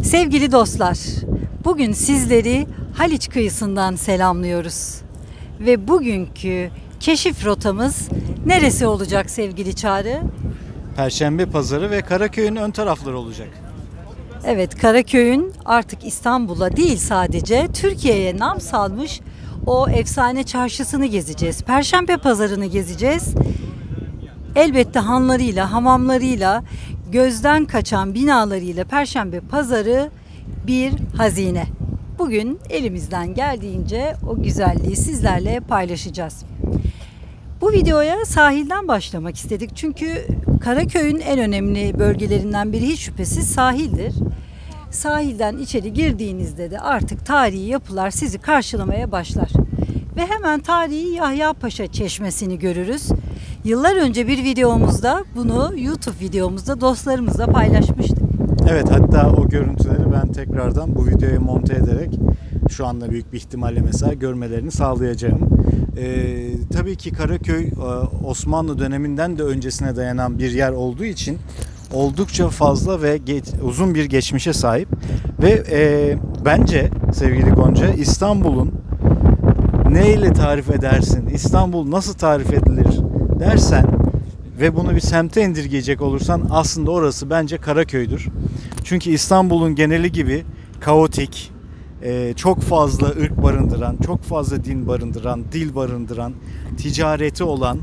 Sevgili dostlar, bugün sizleri Haliç kıyısından selamlıyoruz. Ve bugünkü keşif rotamız neresi olacak sevgili Çağrı? Perşembe Pazarı ve Karaköy'ün ön tarafları olacak. Evet, Karaköy'ün artık İstanbul'a değil sadece Türkiye'ye nam salmış o efsane çarşısını gezeceğiz. Perşembe Pazarı'nı gezeceğiz. Elbette hanlarıyla, hamamlarıyla, gözden kaçan binalarıyla Perşembe Pazarı bir hazine. Bugün elimizden geldiğince o güzelliği sizlerle paylaşacağız. Bu videoya sahilden başlamak istedik. Çünkü Karaköy'ün en önemli bölgelerinden biri hiç şüphesiz sahildir. Sahilden içeri girdiğinizde de artık tarihi yapılar sizi karşılamaya başlar. Ve hemen tarihi Yahya Paşa Çeşmesi'ni görürüz. Yıllar önce bir videomuzda bunu YouTube videomuzda dostlarımızla paylaşmıştık. Evet, hatta o görüntüleri ben tekrardan bu videoya monte ederek şu anda büyük bir ihtimalle mesela görmelerini sağlayacağım. Tabii ki Karaköy Osmanlı döneminden de öncesine dayanan bir yer olduğu için oldukça fazla ve uzun bir geçmişe sahip. Ve bence sevgili Gonca, İstanbul'un neyle tarif edersin, İstanbul nasıl tarif edilir dersen ve bunu bir semte indirgeyecek olursan aslında orası bence Karaköy'dür. Çünkü İstanbul'un geneli gibi kaotik, çok fazla ırk barındıran, çok fazla din barındıran, dil barındıran, ticareti olan,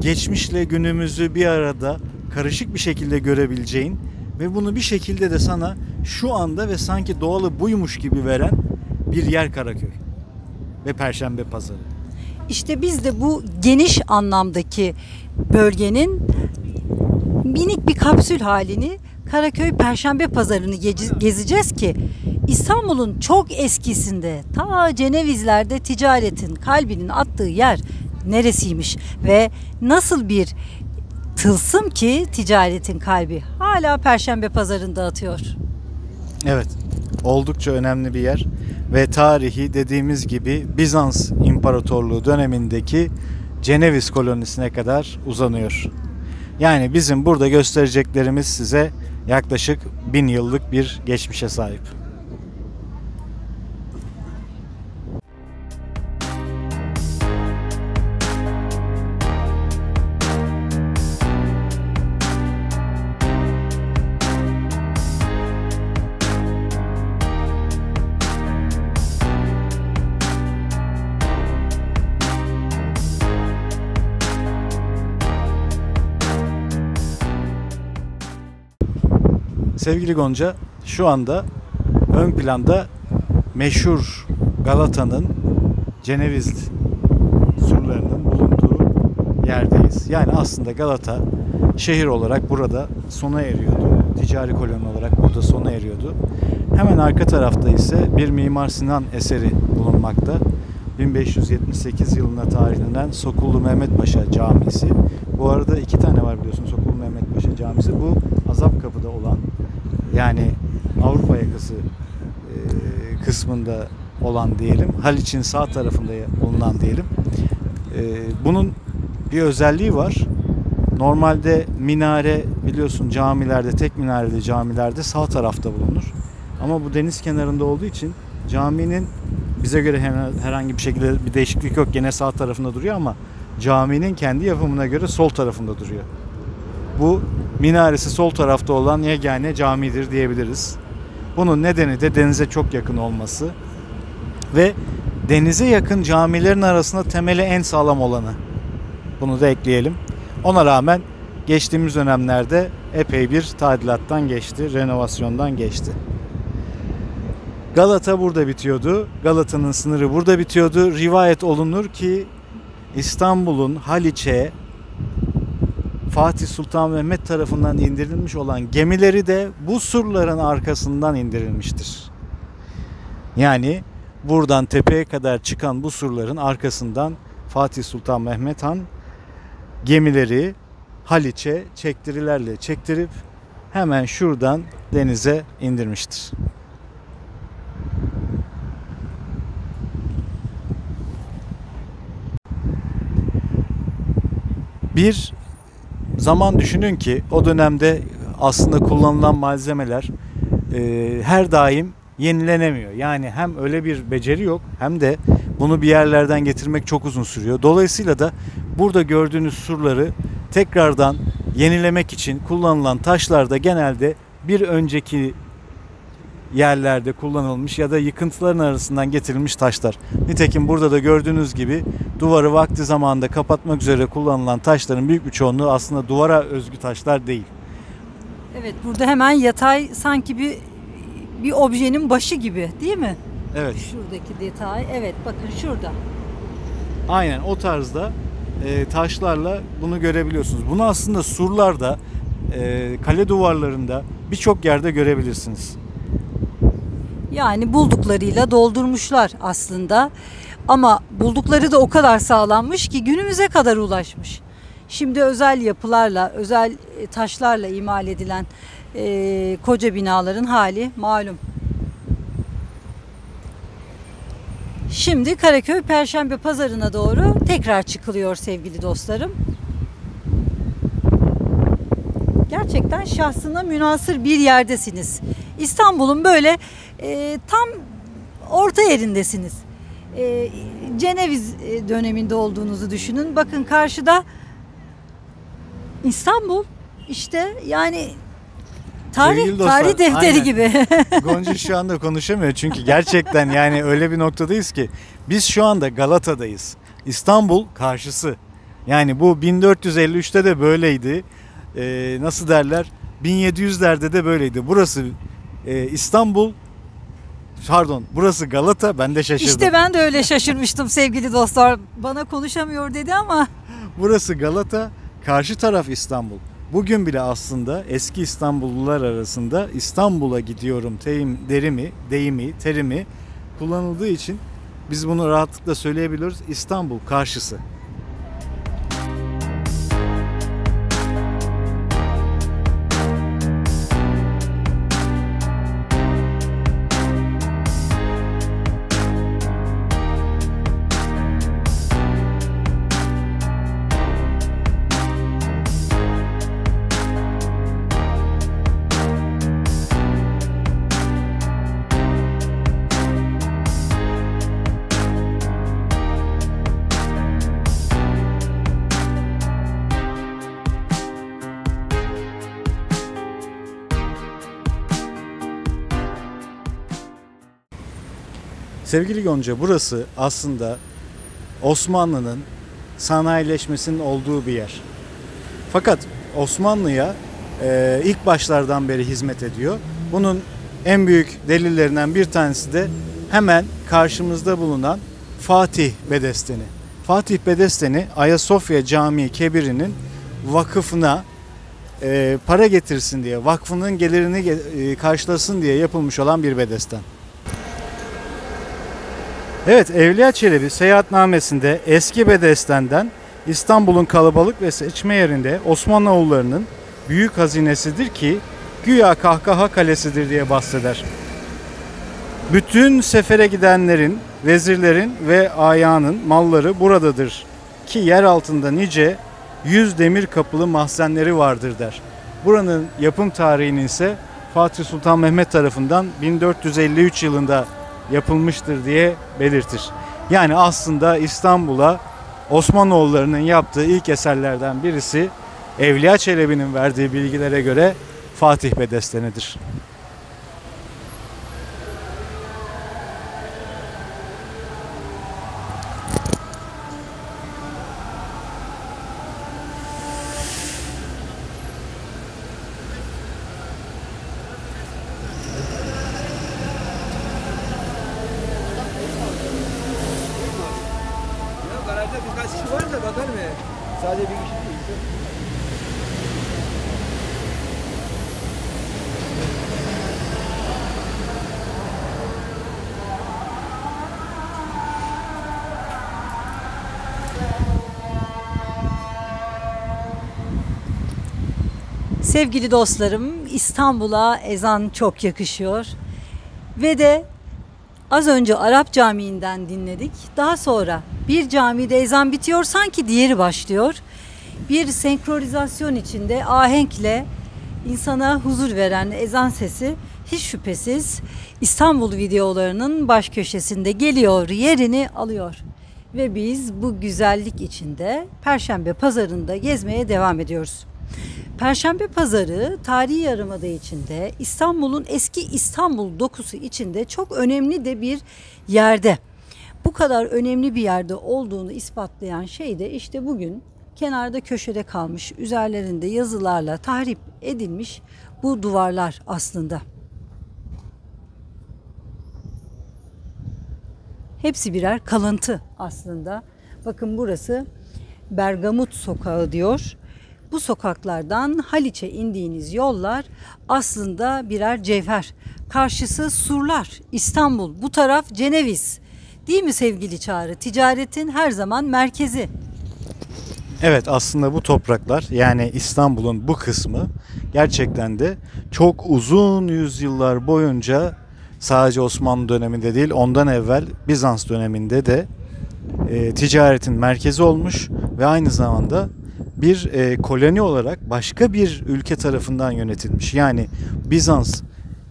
geçmişle günümüzü bir arada karışık bir şekilde görebileceğin ve bunu bir şekilde de sana şu anda ve sanki doğalı buymuş gibi veren bir yer Karaköy ve Perşembe Pazarı. İşte biz de bu geniş anlamdaki bölgenin minik bir kapsül halini Karaköy Perşembe Pazarı'nı gezeceğiz ki İstanbul'un çok eskisinde ta Cenevizler'de ticaretin kalbinin attığı yer neresiymiş ve nasıl bir tılsım ki ticaretin kalbi hala Perşembe Pazarı'nda atıyor. Evet, oldukça önemli bir yer ve tarihi dediğimiz gibi Bizans İmparatorluğu dönemindeki Ceneviz kolonisine kadar uzanıyor. Yani bizim burada göstereceklerimiz size yaklaşık 1000 yıllık bir geçmişe sahip. Sevgili Gonca, şu anda ön planda meşhur Galata'nın Ceneviz surlarının bulunduğu yerdeyiz. Yani aslında Galata şehir olarak burada sona eriyordu. Ticari koloni olarak burada sona eriyordu. Hemen arka tarafta ise bir Mimar Sinan eseri bulunmakta. 1578 yılına tarihlenen Sokullu Mehmet Paşa Camisi. Bu arada iki tane var biliyorsun Sokullu Mehmet Paşa Camisi. Bu Azapkapı'da olan, yani Avrupa yakası kısmında olan diyelim. Haliç'in sağ tarafında bulunan diyelim. Bunun bir özelliği var. Normalde minare biliyorsun camilerde, tek minareli camilerde sağ tarafta bulunur. Ama bu deniz kenarında olduğu için caminin bize göre herhangi bir şekilde bir değişiklik yok. Gene sağ tarafında duruyor ama caminin kendi yapımına göre sol tarafında duruyor. Bu minaresi sol tarafta olan yegane camidir diyebiliriz. Bunun nedeni de denize çok yakın olması ve denize yakın camilerin arasında temeli en sağlam olanı. Bunu da ekleyelim. Ona rağmen geçtiğimiz dönemlerde epey bir tadilattan geçti, renovasyondan geçti. Galata burada bitiyordu. Galata'nın sınırı burada bitiyordu. Rivayet olunur ki İstanbul'un Haliç'e Fatih Sultan Mehmet tarafından indirilmiş olan gemileri de bu surların arkasından indirilmiştir. Yani buradan tepeye kadar çıkan bu surların arkasından Fatih Sultan Mehmet Han gemileri Haliç'e çektirilerle çektirip hemen şuradan denize indirmiştir. Bir zaman düşünün ki o dönemde aslında kullanılan malzemeler her daim yenilenemiyor. Yani hem öyle bir beceri yok hem de bunu bir yerlerden getirmek çok uzun sürüyor. Dolayısıyla da burada gördüğünüz surları tekrardan yenilemek için kullanılan taşlar da genelde bir önceki yerlerde kullanılmış ya da yıkıntıların arasından getirilmiş taşlar. Nitekim burada da gördüğünüz gibi duvarı vakti zamanında kapatmak üzere kullanılan taşların büyük bir çoğunluğu aslında duvara özgü taşlar değil. Evet, burada hemen yatay sanki bir objenin başı gibi, değil mi? Evet. Şuradaki detay. Evet, bakın şurada. Aynen o tarzda taşlarla bunu görebiliyorsunuz. Bunu aslında surlarda, kale duvarlarında birçok yerde görebilirsiniz. Yani bulduklarıyla doldurmuşlar aslında. Ama buldukları da o kadar sağlanmış ki günümüze kadar ulaşmış. Şimdi özel yapılarla, özel taşlarla imal edilen koca binaların hali malum. Şimdi Karaköy Perşembe Pazarı'na doğru tekrar çıkılıyor sevgili dostlarım. Gerçekten şahsına münhasır bir yerdesiniz. İstanbul'un böyle tam orta yerindesiniz. Ceneviz döneminde olduğunuzu düşünün. Bakın karşıda İstanbul, işte yani tarih defteri aynen. gibi. Gonca şu anda konuşamıyor çünkü gerçekten yani öyle bir noktadayız ki biz şu anda Galata'dayız. İstanbul karşısı. Yani bu 1453'te de böyleydi. Nasıl derler? 1700'lerde de böyleydi. Burası İstanbul, pardon, burası Galata. Ben de şaşırdım. İşte ben de öyle şaşırmıştım sevgili dostlar. Bana konuşamıyor dedi ama. Burası Galata, karşı taraf İstanbul. Bugün bile aslında eski İstanbullular arasında İstanbul'a gidiyorum deyimi, terimi kullanıldığı için biz bunu rahatlıkla söyleyebiliyoruz. İstanbul karşısı. Sevgili Gonca, burası aslında Osmanlı'nın sanayileşmesinin olduğu bir yer. Fakat Osmanlı'ya ilk başlardan beri hizmet ediyor. Bunun en büyük delillerinden bir tanesi de hemen karşımızda bulunan Fatih Bedesteni. Fatih Bedesteni Ayasofya Camii Kebiri'nin vakıfına para getirsin diye, vakfının gelirini karşılasın diye yapılmış olan bir bedesten. Evet, Evliya Çelebi seyahatnamesinde eski bedestenden İstanbul'un kalabalık ve seçme yerinde Osmanoğullarının büyük hazinesidir ki güya kahkaha kalesidir diye bahseder. Bütün sefere gidenlerin, vezirlerin ve ayağının malları buradadır ki yer altında nice 100 demir kapılı mahzenleri vardır der. Buranın yapım tarihinin ise Fatih Sultan Mehmet tarafından 1453 yılında yapılmıştır diye belirtir. Yani aslında İstanbul'a Osmanoğullarının yaptığı ilk eserlerden birisi Evliya Çelebi'nin verdiği bilgilere göre Fatih Bedesteni'dir. Garajda birkaç kişi var da bakar mı? Sadece bir kişi değil. Sevgili dostlarım, İstanbul'a ezan çok yakışıyor. Ve de az önce Arap Camii'nden dinledik. Daha sonra bir camide ezan bitiyor, sanki diğeri başlıyor. Bir senkronizasyon içinde ahenkle insana huzur veren ezan sesi hiç şüphesiz İstanbul videolarının baş köşesinde geliyor, yerini alıyor. Ve biz bu güzellik içinde Perşembe Pazarı'nda gezmeye devam ediyoruz. Perşembe Pazarı tarihi yarımada içinde, İstanbul'un eski İstanbul dokusu içinde çok önemli de bir yerde. Bu kadar önemli bir yerde olduğunu ispatlayan şey de işte bugün kenarda köşede kalmış, üzerlerinde yazılarla tahrip edilmiş bu duvarlar aslında. Hepsi birer kalıntı aslında. Bakın burası Bergamot Sokağı diyor. Bu sokaklardan Haliç'e indiğiniz yollar aslında birer cevher. Karşısı surlar, İstanbul, bu taraf Ceneviz. Değil mi sevgili Çağrı? Ticaretin her zaman merkezi. Evet, aslında bu topraklar, yani İstanbul'un bu kısmı gerçekten de çok uzun yüzyıllar boyunca sadece Osmanlı döneminde değil, ondan evvel Bizans döneminde de ticaretin merkezi olmuş ve aynı zamanda bir koloni olarak başka bir ülke tarafından yönetilmiş. Yani Bizans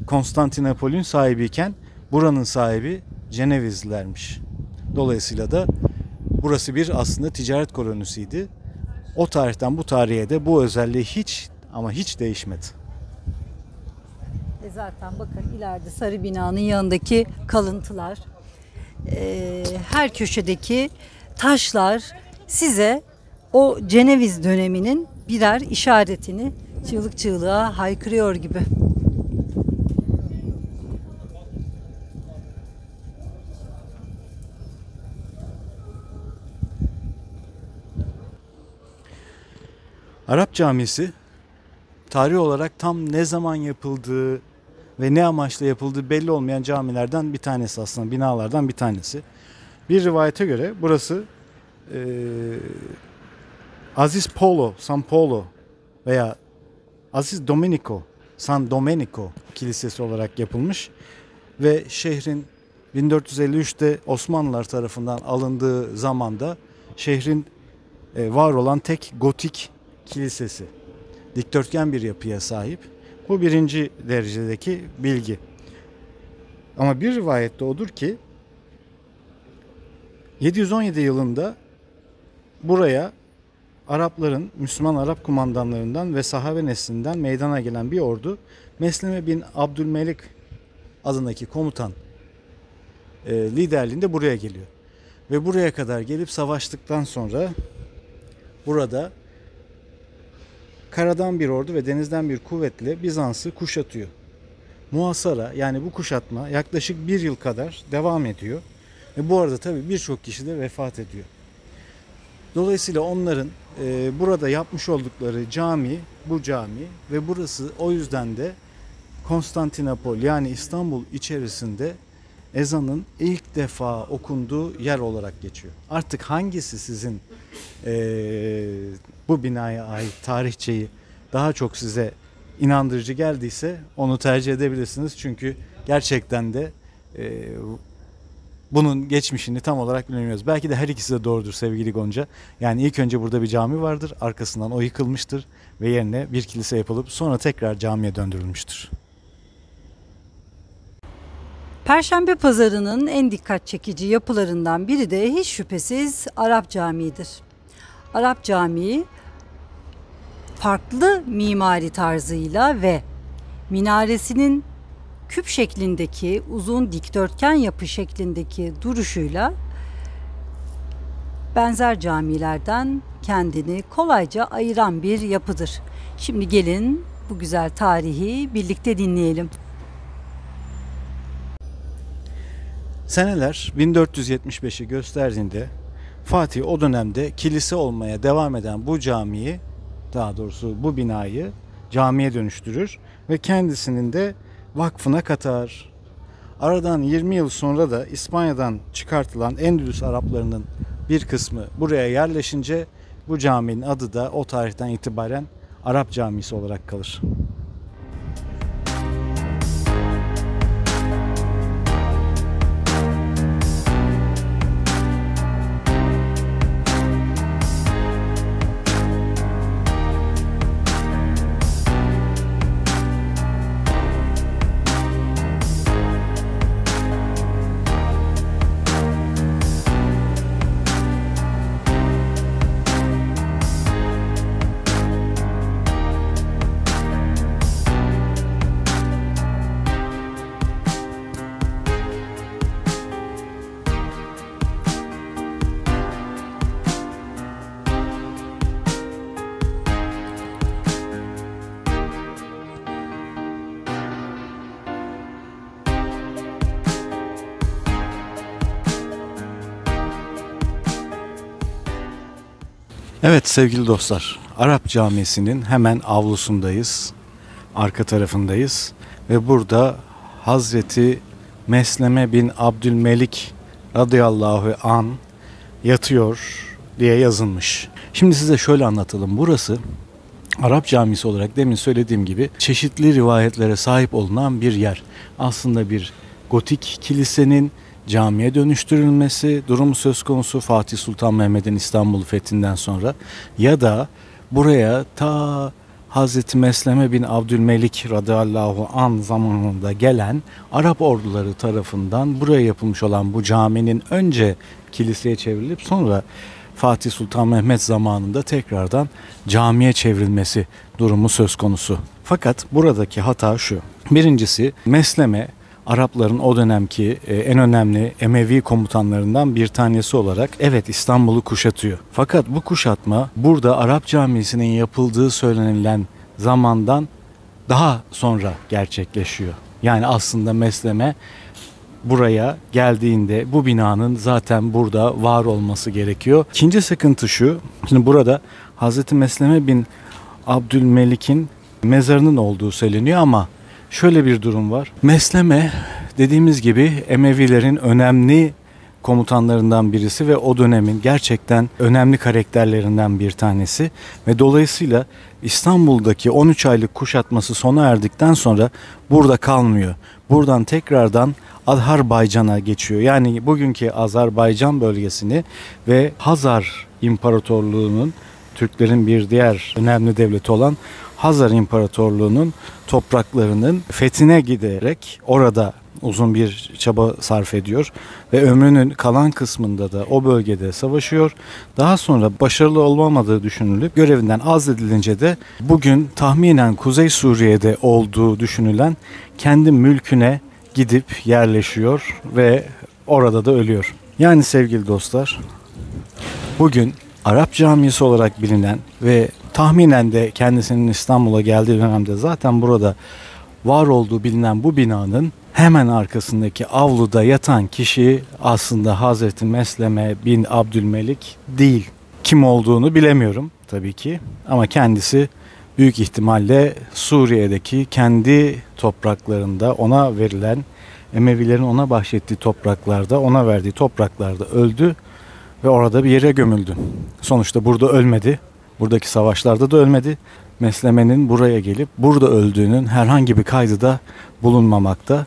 Konstantinopol'ün sahibiyken buranın sahibi Cenevizlilermiş. Dolayısıyla da burası bir aslında ticaret kolonisiydi. O tarihten bu tarihe de bu özelliği hiç ama hiç değişmedi. Zaten bakın ileride sarı binanın yanındaki kalıntılar, her köşedeki taşlar size o Ceneviz döneminin birer işaretini çığlık çığlığa haykırıyor gibi. Arap Camisi tarih olarak tam ne zaman yapıldığı ve ne amaçla yapıldığı belli olmayan camilerden bir tanesi, aslında binalardan bir tanesi. Bir rivayete göre burası Aziz Polo, San Polo veya Aziz Domenico, San Domenico Kilisesi olarak yapılmış ve şehrin 1453'te Osmanlılar tarafından alındığı zamanda şehrin var olan tek gotik kilisesi. Dikdörtgen bir yapıya sahip. Bu birinci derecedeki bilgi. Ama bir rivayette odur ki 717 yılında buraya Arapların, Müslüman Arap kumandanlarından ve sahabe neslinden meydana gelen bir ordu Mesleme bin Abdülmelik adındaki komutan liderliğinde buraya geliyor. Ve buraya kadar gelip savaştıktan sonra burada karadan bir ordu ve denizden bir kuvvetle Bizans'ı kuşatıyor. Muhasara, yani bu kuşatma yaklaşık bir yıl kadar devam ediyor. Ve bu arada tabii birçok kişi de vefat ediyor. Dolayısıyla onların burada yapmış oldukları cami, bu cami ve burası o yüzden de Konstantinopol, yani İstanbul içerisinde ezanın ilk defa okunduğu yer olarak geçiyor. Artık hangisi sizin bu binaya ait tarihçeyi daha çok size inandırıcı geldiyse onu tercih edebilirsiniz. Çünkü gerçekten de bunun geçmişini tam olarak bilmiyoruz. Belki de her ikisi de doğrudur sevgili Gonca. Yani ilk önce burada bir cami vardır, arkasından o yıkılmıştır ve yerine bir kilise yapılıp sonra tekrar camiye döndürülmüştür. Perşembe Pazarı'nın en dikkat çekici yapılarından biri de hiç şüphesiz Arap Camii'dir. Arap Camii farklı mimari tarzıyla ve minaresinin küp şeklindeki uzun dikdörtgen yapı şeklindeki duruşuyla benzer camilerden kendini kolayca ayıran bir yapıdır. Şimdi gelin bu güzel tarihi birlikte dinleyelim. Seneler 1475'i gösterdiğinde Fatih o dönemde kilise olmaya devam eden bu camiyi, daha doğrusu bu binayı camiye dönüştürür ve kendisinin de vakfına katar. Aradan 20 yıl sonra da İspanya'dan çıkartılan Endülüs Araplarının bir kısmı buraya yerleşince bu caminin adı da o tarihten itibaren Arap Camisi olarak kalır. Evet sevgili dostlar, Arap Camisi'nin hemen avlusundayız, arka tarafındayız ve burada Hazreti Mesleme bin Abdülmelik radıyallahu an yatıyor diye yazılmış. Şimdi size şöyle anlatalım. Burası Arap Camisi olarak demin söylediğim gibi çeşitli rivayetlere sahip olunan bir yer. Aslında bir gotik kilisenin camiye dönüştürülmesi durumu söz konusu Fatih Sultan Mehmet'in İstanbul fethinden sonra ya da buraya ta Hazreti Mesleme bin Abdülmelik radıyallahu an zamanında gelen Arap orduları tarafından buraya yapılmış olan bu caminin önce kiliseye çevrilip sonra Fatih Sultan Mehmet zamanında tekrardan camiye çevrilmesi durumu söz konusu. Fakat buradaki hata şu. Birincisi Mesleme Arapların o dönemki en önemli Emevi komutanlarından bir tanesi olarak evet İstanbul'u kuşatıyor. Fakat bu kuşatma burada Arap Camisi'nin yapıldığı söylenilen zamandan daha sonra gerçekleşiyor. Yani aslında Mesleme buraya geldiğinde bu binanın zaten burada var olması gerekiyor. İkinci sıkıntı şu. Şimdi burada Hazreti Mesleme bin Abdülmelik'in mezarının olduğu söyleniyor ama şöyle bir durum var. Mesleme dediğimiz gibi Emevilerin önemli komutanlarından birisi ve o dönemin gerçekten önemli karakterlerinden bir tanesi ve dolayısıyla İstanbul'daki 13 aylık kuşatması sona erdikten sonra burada kalmıyor. Buradan tekrardan Azerbaycan'a geçiyor. Yani bugünkü Azerbaycan bölgesini ve Hazar İmparatorluğu'nun Türklerin bir diğer önemli devleti olan Hazar İmparatorluğu'nun topraklarının fethine giderek orada uzun bir çaba sarf ediyor ve ömrünün kalan kısmında da o bölgede savaşıyor. Daha sonra başarılı olamadığı düşünülüp görevinden azledilince de bugün tahminen Kuzey Suriye'de olduğu düşünülen kendi mülküne gidip yerleşiyor ve orada da ölüyor. Yani sevgili dostlar, bugün Arap Camisi olarak bilinen ve tahminen de kendisinin İstanbul'a geldiği dönemde zaten burada var olduğu bilinen bu binanın hemen arkasındaki avluda yatan kişi aslında Hazreti Mesleme bin Abdülmelik değil. Kim olduğunu bilemiyorum tabii ki ama kendisi büyük ihtimalle Suriye'deki kendi topraklarında ona verilen Emevilerin ona bahşettiği topraklarda, ona verdiği topraklarda öldü ve orada bir yere gömüldü. Sonuçta burada ölmedi. Buradaki savaşlarda da ölmedi. Mesleme'nin buraya gelip burada öldüğünün herhangi bir kaydı da bulunmamakta.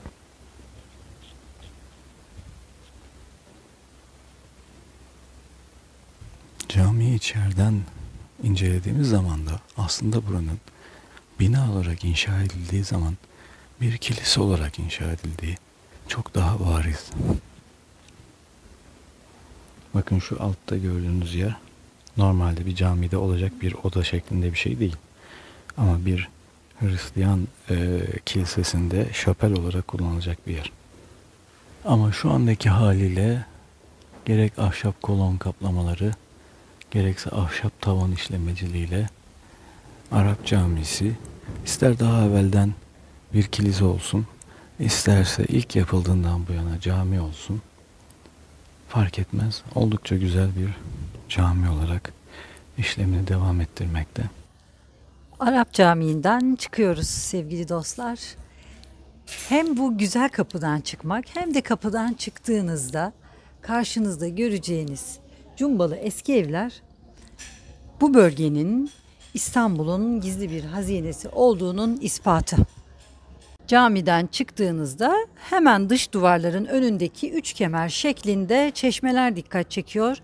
Camiyi içeriden incelediğimiz zaman da aslında buranın bina olarak inşa edildiği zaman bir kilise olarak inşa edildiği çok daha bariz. Bakın şu altta gördüğünüz yer normalde bir camide olacak bir oda şeklinde bir şey değil. Ama bir Hristiyan kilisesinde şapel olarak kullanılacak bir yer. Ama şu andaki haliyle gerek ahşap kolon kaplamaları gerekse ahşap tavan işlemeciliğiyle Arap Camisi ister daha evvelden bir kilise olsun, isterse ilk yapıldığından bu yana cami olsun fark etmez. Oldukça güzel bir cami olarak işlemini devam ettirmekte. Arap Camii'nden çıkıyoruz sevgili dostlar. Hem bu güzel kapıdan çıkmak hem de kapıdan çıktığınızda karşınızda göreceğiniz cumbalı eski evler bu bölgenin İstanbul'un gizli bir hazinesi olduğunun ispatı. Camiden çıktığınızda hemen dış duvarların önündeki üç kemer şeklinde çeşmeler dikkat çekiyor.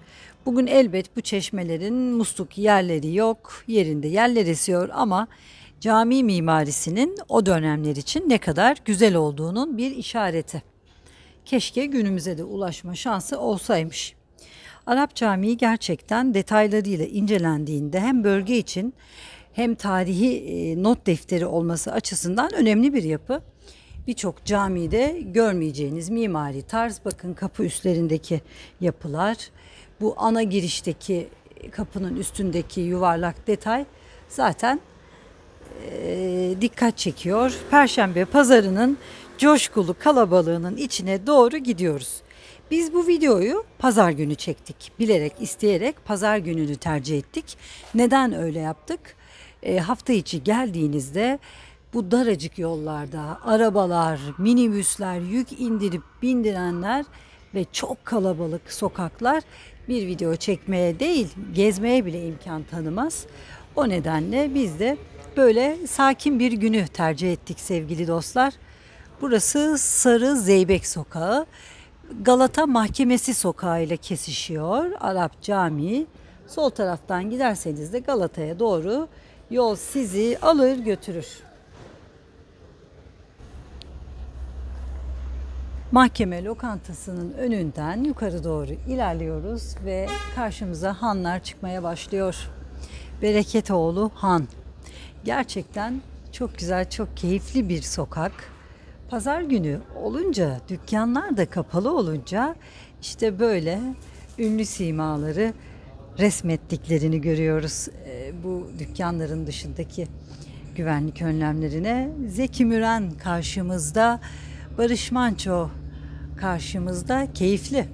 Bugün elbet bu çeşmelerin musluk yerleri yok, yerinde yerler esiyor ama cami mimarisinin o dönemler için ne kadar güzel olduğunun bir işareti. Keşke günümüze de ulaşma şansı olsaymış. Arap Camii gerçekten detaylarıyla incelendiğinde hem bölge için hem tarihi not defteri olması açısından önemli bir yapı. Birçok camide görmeyeceğiniz mimari tarz, bakın kapı üstlerindeki yapılar, bu ana girişteki kapının üstündeki yuvarlak detay zaten dikkat çekiyor. Perşembe pazarının coşkulu kalabalığının içine doğru gidiyoruz. Biz bu videoyu pazar günü çektik. Bilerek, isteyerek pazar gününü tercih ettik. Neden öyle yaptık? Hafta içi geldiğinizde bu daracık yollarda arabalar, minibüsler, yük indirip bindirenler ve çok kalabalık sokaklar bir video çekmeye değil, gezmeye bile imkan tanımaz. O nedenle biz de böyle sakin bir günü tercih ettik sevgili dostlar. Burası Sarı Zeybek Sokağı. Galata Mahkemesi Sokağı ile kesişiyor. Arap Camii. Sol taraftan giderseniz de Galata'ya doğru yol sizi alır götürür. Mahkeme lokantasının önünden yukarı doğru ilerliyoruz ve karşımıza hanlar çıkmaya başlıyor. Bereketoğlu Han. Gerçekten çok güzel, çok keyifli bir sokak. Pazar günü olunca, dükkanlar da kapalı olunca işte böyle ünlü simaları resmettiklerini görüyoruz. Bu dükkanların dışındaki güvenlik önlemlerine. Zeki Müren karşımızda, Barış Manço karşımızda, keyifli.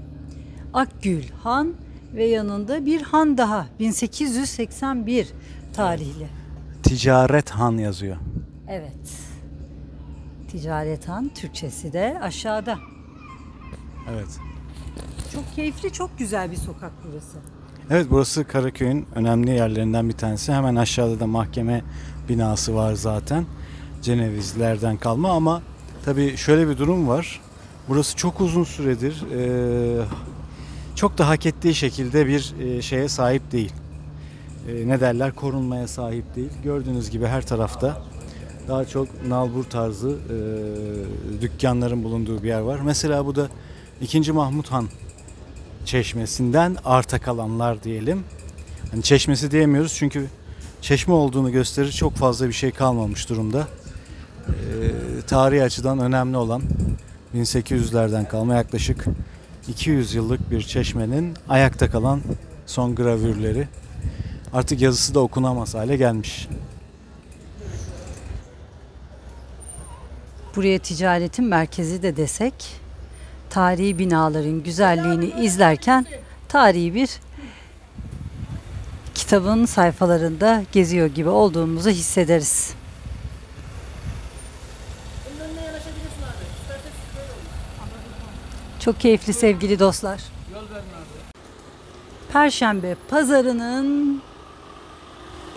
Akgül Han ve yanında bir han daha, 1881 tarihli. Ticaret Han yazıyor. Evet. Ticaret Han, Türkçesi de aşağıda. Evet. Çok keyifli, çok güzel bir sokak burası. Evet, burası Karaköy'ün önemli yerlerinden bir tanesi. Hemen aşağıda da mahkeme binası var zaten. Cenevizlerden kalma ama tabii şöyle bir durum var. Burası çok uzun süredir çok da hak ettiği şekilde bir şeye sahip değil. Ne derler? Korunmaya sahip değil. Gördüğünüz gibi her tarafta daha çok nalbur tarzı dükkanların bulunduğu bir yer var. Mesela bu da 2. Mahmut Han çeşmesinden arta kalanlar diyelim. Hani çeşmesi diyemiyoruz çünkü çeşme olduğunu gösterir, çok fazla bir şey kalmamış durumda. Tarihi açıdan önemli olan 1800'lerden kalma yaklaşık 200 yıllık bir çeşmenin ayakta kalan son gravürleri. Artık yazısı da okunamaz hale gelmiş. Buraya ticaretin merkezi de desek, tarihi binaların güzelliğini izlerken tarihi bir kitabın sayfalarında geziyor gibi olduğumuzu hissederiz. Çok keyifli sevgili dostlar. Perşembe pazarının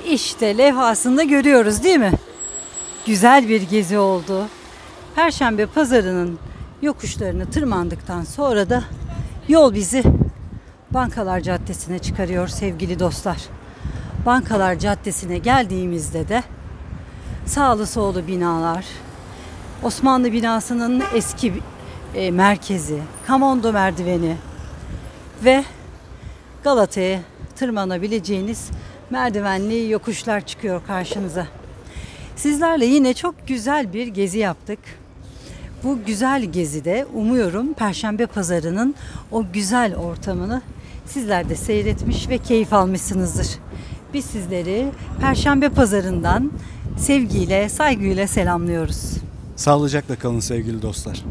işte levhasında görüyoruz değil mi? Güzel bir gezi oldu. Perşembe pazarının yokuşlarını tırmandıktan sonra da yol bizi Bankalar Caddesi'ne çıkarıyor sevgili dostlar. Bankalar Caddesi'ne geldiğimizde de sağlı sollu binalar, Osmanlı binasının eski merkezi, Kamondo merdiveni ve Galata'ya tırmanabileceğiniz merdivenli yokuşlar çıkıyor karşınıza. Sizlerle yine çok güzel bir gezi yaptık. Bu güzel gezide umuyorum Perşembe pazarının o güzel ortamını sizler de seyretmiş ve keyif almışsınızdır. Biz sizleri Perşembe pazarından sevgiyle, saygıyla selamlıyoruz. Sağlıcakla kalın sevgili dostlar.